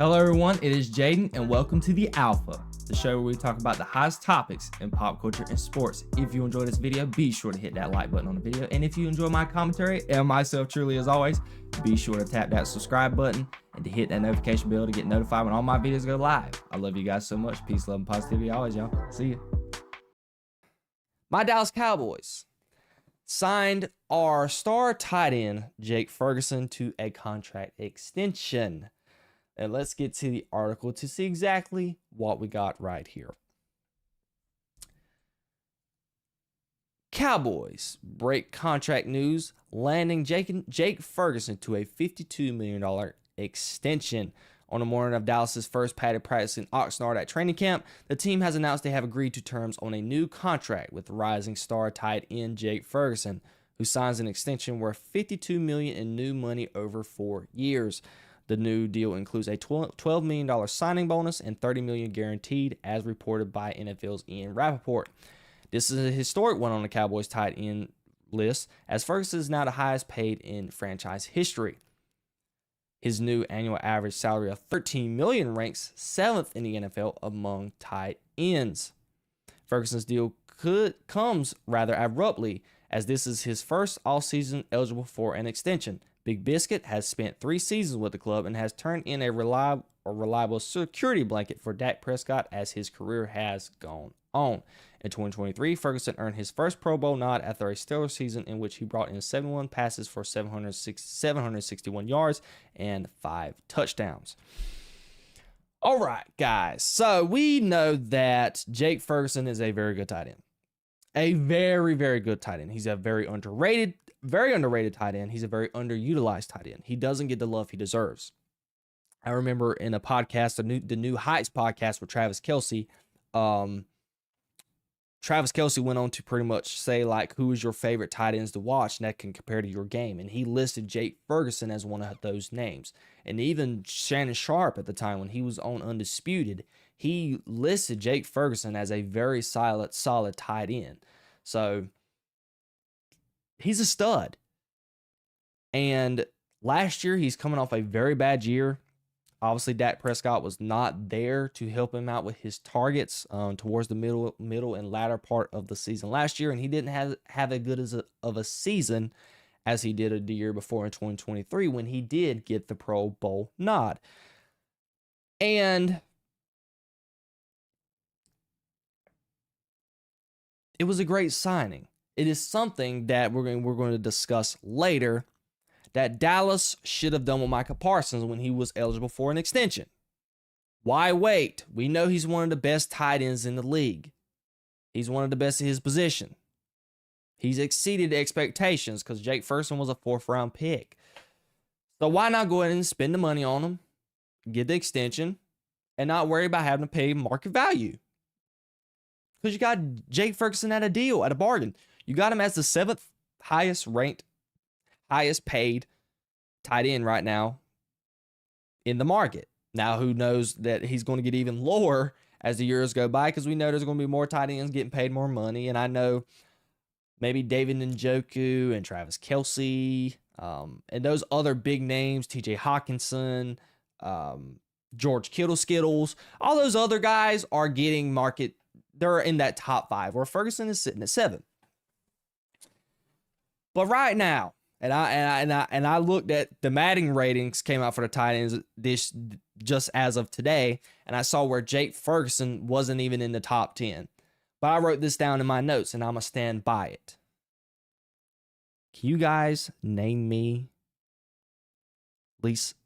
Hello everyone, it is Jayden and welcome to The Alpha, the show where we talk about the hottest topics in pop culture and sports. If you enjoyed this video, be sure to hit that like button on the video, and if you enjoy my commentary and myself truly as always, be sure to tap that subscribe button and to hit that notification bell to get notified when all my videos go live. I love you guys so much. Peace, love, and positivity always, y'all. See ya. My Dallas Cowboys signed our star tight end, Jake Ferguson, to a contract extension. And let's get to the article to see exactly what we got right here. Cowboys break contract news, landing Jake Ferguson to a $52 million extension. On the morning of Dallas's first padded practice in Oxnard at training camp, the team has announced they have agreed to terms on a new contract with rising star tight end Jake Ferguson, who signs an extension worth $52 million in new money over 4 years. The new deal includes a $12 million signing bonus and $30 million guaranteed, as reported by NFL's Ian Rappaport. This is a historic one on the Cowboys tight end list, as Ferguson is now the highest paid in franchise history. His new annual average salary of $13 million ranks 7th in the NFL among tight ends. Ferguson's deal comes rather abruptly, as this is his first all-season eligible for an extension. Big Biscuit has spent 3 seasons with the club and has turned in a reliable security blanket for Dak Prescott as his career has gone on. In 2023, Ferguson earned his first Pro Bowl nod after a stellar season in which he brought in 71 passes for 761 yards and 5 touchdowns. All right, guys. So we know that Jake Ferguson is a very good tight end. A very, very good tight end. He's a very underrated tight end. He's a very underutilized tight end. He doesn't get the love he deserves. I remember in a podcast, the New Heights podcast with Travis Kelce, Travis Kelce went on to pretty much say, like, who is your favorite tight ends to watch and that can compare to your game. And he listed Jake Ferguson as one of those names. And even Shannon Sharp at the time when he was on Undisputed, he listed Jake Ferguson as a very solid tight end. So he's a stud. And last year, he's coming off a very bad year. Obviously, Dak Prescott was not there to help him out with his targets towards the middle and latter part of the season last year. And he didn't have as good of a season as he did the year before in 2023 when he did get the Pro Bowl nod. And it was a great signing. It is something that we're going to discuss later that Dallas should have done with Micah Parsons when he was eligible for an extension. Why wait? We know he's one of the best tight ends in the league. He's one of the best in his position. He's exceeded expectations because Jake Ferguson was a 4th-round pick. So why not go ahead and spend the money on him, get the extension, and not worry about having to pay market value? Because you got Jake Ferguson at a deal, at a bargain. You got him as the 7th highest ranked, highest paid tight end right now in the market. Now, who knows that he's going to get even lower as the years go by, because we know there's going to be more tight ends getting paid more money. And I know maybe David Njoku and Travis Kelce and those other big names, TJ Hawkinson, George Skittles, all those other guys are getting market. They're in that top 5, where Ferguson is sitting at 7. But right now, and I looked at the Madden ratings came out for the tight ends just as of today, and I saw where Jake Ferguson wasn't even in the top 10. But I wrote this down in my notes, and I'm gonna stand by it. Can you guys name me at least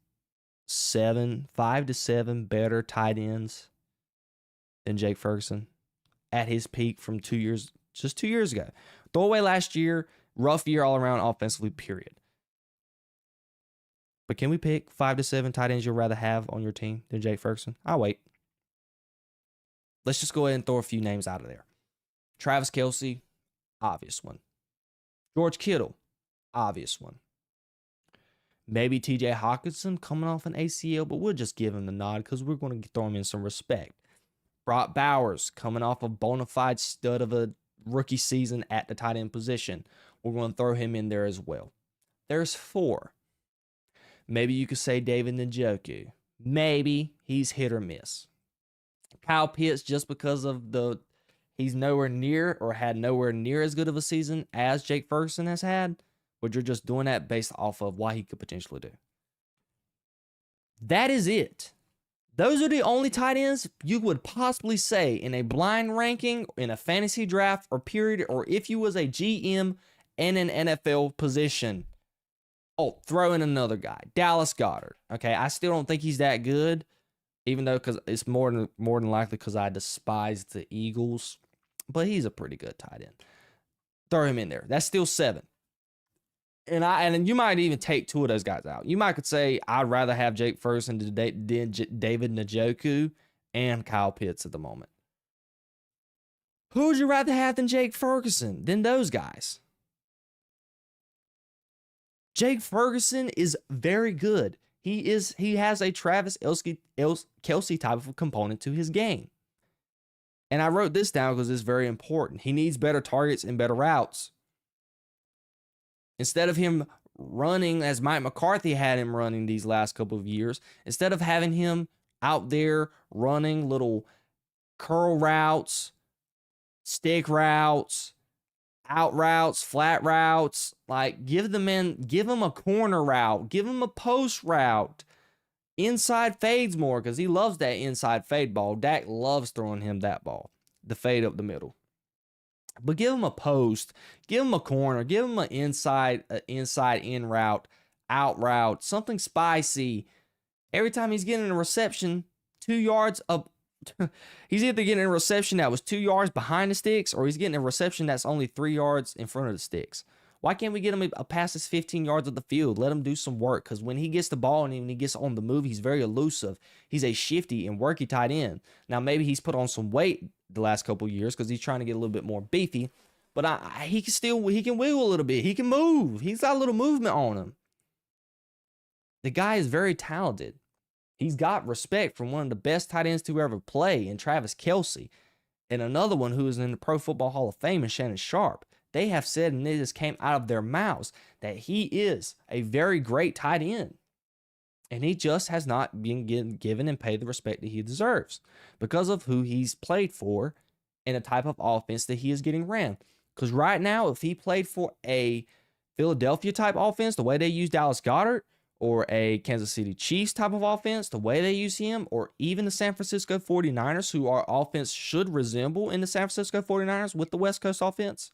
5 to 7 better tight ends than Jake Ferguson at his peak from 2 years, just 2 years ago? Throw away last year. Rough year all around offensively, period. But can we pick 5 to 7 tight ends you'd rather have on your team than Jake Ferguson? I'll wait. Let's just go ahead and throw a few names out of there. Travis Kelce, obvious one. George Kittle, obvious one. Maybe TJ Hawkinson coming off an ACL, but we'll just give him the nod because we're going to throw him in some respect. Brock Bowers coming off a bona fide stud of a rookie season at the tight end position. We're going to throw him in there as well. There's 4. Maybe you could say David Njoku. maybe he's hit or miss. Kyle Pitts, just because of he's nowhere near or had nowhere near as good of a season as Jake Ferguson has had, but you're just doing that based off of what he could potentially do. That is it. Those are the only tight ends you would possibly say in a blind ranking, in a fantasy draft, or period, or if you was a GM in an NFL position. Oh, throw in another guy, Dallas Goedert. Okay, I still don't think he's that good, even though because it's more than likely because I despise the Eagles, but he's a pretty good tight end. Throw him in there. That's still 7. And you might even take 2 of those guys out. You might could say I'd rather have Jake Ferguson than David Njoku and Kyle Pitts at the moment. Who would you rather have than Jake Ferguson than those guys? Jake Ferguson is very good. He has a Travis Kelce type of component to his game. And I wrote this down because it's very important. He needs better targets and better routes. Instead of him running as Mike McCarthy had him running these last couple of years, instead of having him out there running little curl routes, stick routes, out routes, flat routes, like give him a corner route, give him a post route, inside fades more because he loves that inside fade ball. Dak loves throwing him that ball, the fade up the middle. But give him a post, give him a corner, give him an inside in route, out route, something spicy. Every time he's getting a reception 2 yards up, he's either getting a reception that was 2 yards behind the sticks, or he's getting a reception that's only 3 yards in front of the sticks. Why can't we get him a pass that's 15 yards of the field? Let him do some work, because when he gets the ball and when he gets on the move, he's very elusive. He's a shifty and worky tight end. Now, maybe he's put on some weight the last couple of years because he's trying to get a little bit more beefy, but he can wiggle a little bit. He can move. He's got a little movement on him. The guy is very talented. He's got respect from one of the best tight ends to ever play in Travis Kelce, and another one who is in the Pro Football Hall of Fame in Shannon Sharp. They have said, and it just came out of their mouths, that he is a very great tight end. And he just has not been given and paid the respect that he deserves because of who he's played for and the type of offense that he is getting ran. Because right now, if he played for a Philadelphia type offense, the way they use Dallas Goedert, or a Kansas City Chiefs type of offense, the way they use him, or even the San Francisco 49ers, who our offense should resemble in the San Francisco 49ers with the West Coast offense,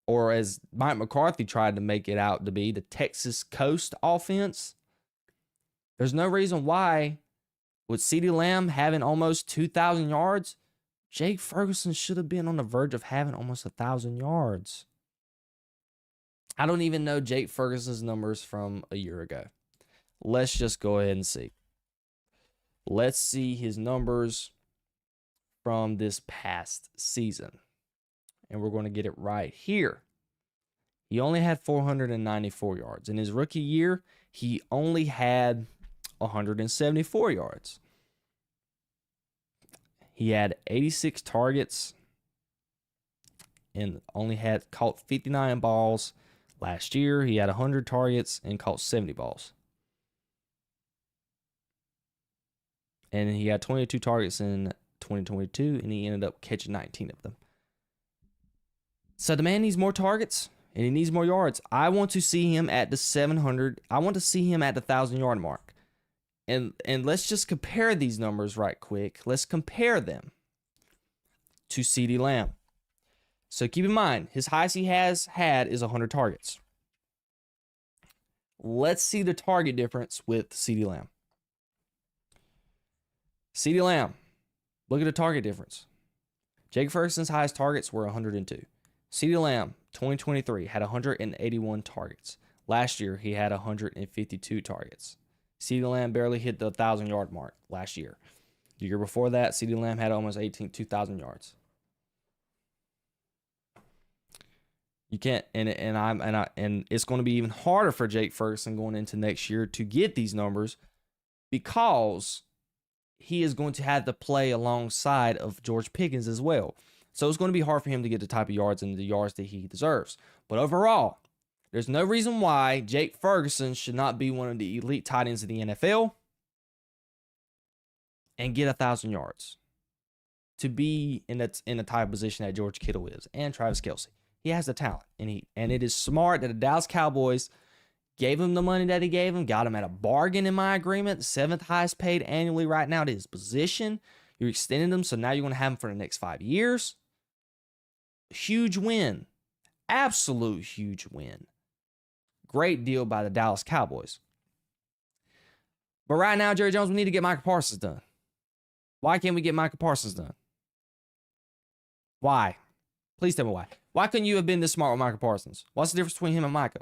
or as Mike McCarthy tried to make it out to be, the Texas Coast offense. There's no reason why, with CeeDee Lamb having almost 2,000 yards, Jake Ferguson should have been on the verge of having almost 1,000 yards. I don't even know Jake Ferguson's numbers from a year ago. Let's just go ahead and see. Let's see his numbers from this past season. And we're going to get it right here. He only had 494 yards. In his rookie year, he only had 174 yards. He had 86 targets and only had caught 59 balls. Last year, he had 100 targets and caught 70 balls. And he had 22 targets in 2022, and he ended up catching 19 of them. So the man needs more targets, and he needs more yards. I want to see him at the 700. I want to see him at the 1,000-yard mark. And let's just compare these numbers right quick. Let's compare them to CeeDee Lamb. So keep in mind, his highest he has had is 100 targets. Let's see the target difference with CeeDee Lamb. CeeDee Lamb, look at the target difference. Jake Ferguson's highest targets were 102. CeeDee Lamb, 2023, had 181 targets. Last year, he had 152 targets. CeeDee Lamb barely hit the 1,000-yard mark last year. The year before that, CeeDee Lamb had almost 2,000 yards. You can't, and it's going to be even harder for Jake Ferguson going into next year to get these numbers because he is going to have to play alongside of George Pickens as well. So it's going to be hard for him to get the type of yards and the yards that he deserves. But overall, There's no reason why Jake Ferguson should not be one of the elite tight ends of the NFL and get 1,000 yards to be in the type of position that George Kittle is and Travis Kelce. He has the talent, and it is smart that the Dallas Cowboys gave him the money that he gave him, got him at a bargain in my agreement, 7th highest paid annually right now to his position. You're extending him, so now you're going to have him for the next 5 years. Huge win. Absolute huge win. Great deal by the Dallas Cowboys. But right now, Jerry Jones, we need to get Micah Parsons done. Why can't we get Micah Parsons done? Why? Please tell me why. Why couldn't you have been this smart with Micah Parsons? What's the difference between him and Micah?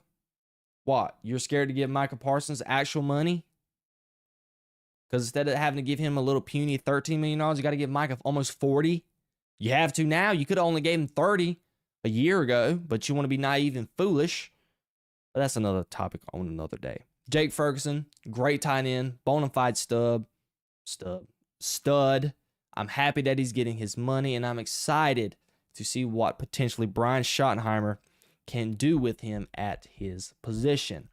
What? You're scared to give Micah Parsons actual money? Because instead of having to give him a little puny $13 million, you got to give Micah almost 40. You have to now. You could have only gave him 30 a year ago, but you want to be naive and foolish. But that's another topic on another day. Jake Ferguson, great tight end, bona fide stud. I'm happy that he's getting his money, and I'm excited to see what potentially Brian Schottenheimer can do with him at his position.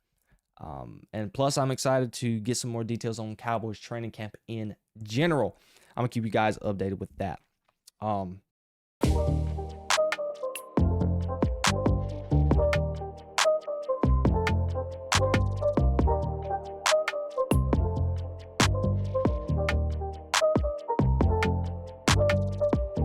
And plus, I'm excited to get some more details on Cowboys training camp in general. I'm going to keep you guys updated with that.